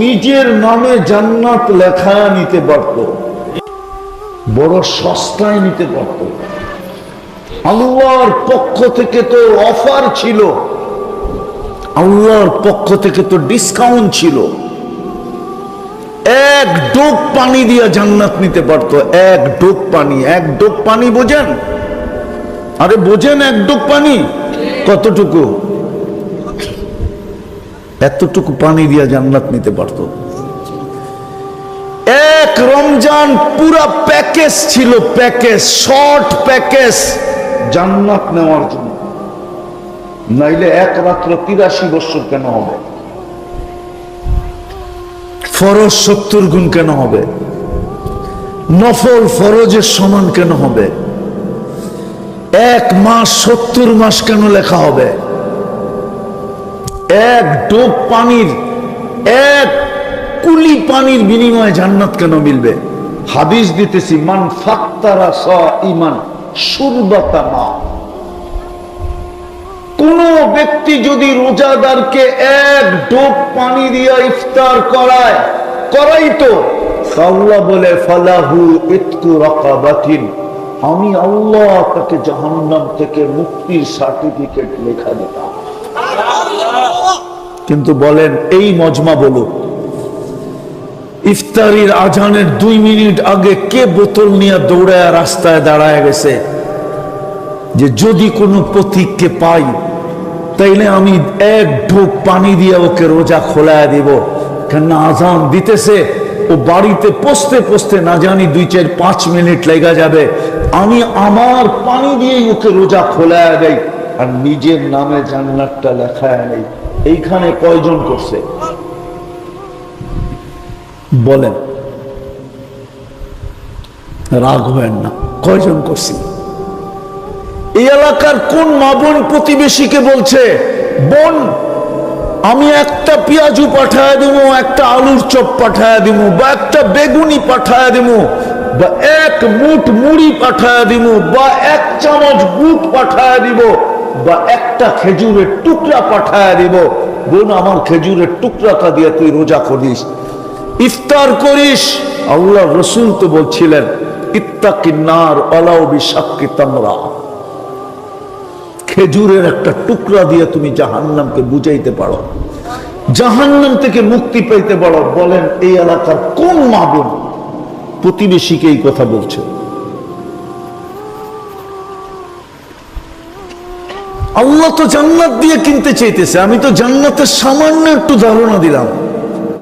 নিজের নামে জান্নাত লেখা নিতে পারত, বড় সস্তায় নিতে পারত। আল্লাহর পক্ষ থেকে তো অফার ছিল, আল্লাহর পক্ষ থেকে তো ডিসকাউন্ট ছিল। এক ডোক পানি দিয়া জান্নাত নিতে পারত। এক ডোক পানি, এক ডোক পানি বোঝেন? আরে বোঝেন এক ডোক পানি কতটুকু? এতটুকু পানি দিয়া জান্নাত নিতে পারত। এক রমজান পুরা প্যাকেজ ছিল, প্যাকেজ, শর্ট প্যাকেজ জান্নাত নেওয়ার জন্য। নাইলে এক রাত্র 83 বছর কেন হবে? ফরজ 70 গুণ কেন হবে? নফল ফরজের সমান কেন হবে? এক মাস 70 মাস কেন লেখা হবে? এক ডোব পানির, এক কুলি পানির বিনিময়ে জান্নাত কেন মিলবে? হাদিস দিতেছি, মান ফাত্তারা সাইমান শুরবাতা মা। কোন ব্যক্তি যদি রোজাদারকে এক ডোব পানি দিয়ে ইফতার করাইতো, আল্লাহ বলে ফালাহু ইতকু রাকাবাতিন, আমি আল্লাহ তাকে জাহান্নাম থেকে মুক্তির সার্টিফিকেট লেখা দিতাম। কিন্তু বলেন এই মজমা বলুক, ইফতারির আজানের 2 মিনিট আগে কে বোতল নিয়ে দৌড়ায় রাস্তায় দাঁড়ায় গেছে যে যদি কোনো পথিককে পাই তাইলে আমি এক ঢোক পানি দিয়ে ওকে রোজা খোলায় দিব? কেন আজান দিতেছে, ও বাড়িতে পৌঁছতে পৌঁছতে না জানি 2-4-5 মিনিট লেগে যাবে, আমি আমার পানি দিয়েই ওকে রোজা খোলায় দেই আর নিজের নামে জান্নাতটা লেখায় নেই। এইখানে কয়জন করছে বলেন? রাগ হবেন না, কয়জন করছি? এই এলাকার কোন মা বোন প্রতিবেশীকে বলছে, বোন আমি একটা পেঁয়াজু পাঠায় দিব, একটা আলুর চপ পাঠায় দিব, বা একটা বেগুনি পাঠায় দিব, বা এক মুঠ মুড়ি পাঠায় দিব, বা 1 চামচ বুট পাঠায় দিব, বা একটা খেজুরের টুকরা পাঠায় দিব? বোন আমার খেজুরের টুকরাটা দিয়ে তুই রোজা করিস, ইফতার করিস। আল্লাহ রসুল তো বলছিলেন ইত্তাকিন নার ওয়ালাউ বিশাক্কি তামরা, খেজুরের একটা টুকরা দিয়ে তুমি জাহান্নামকে বুঝাইতে পারো, জাহান্নাম থেকে মুক্তি পেতে পারো। বলেন এই এলাকার কোন মা বোন প্রতিবেশীকে এই কথা বলছে? আল্লাহ তো জান্নাত দিয়ে কিনতে চাইতেছে, আমি তো জান্নাতের সামান্য একটু ধারণা দিলাম।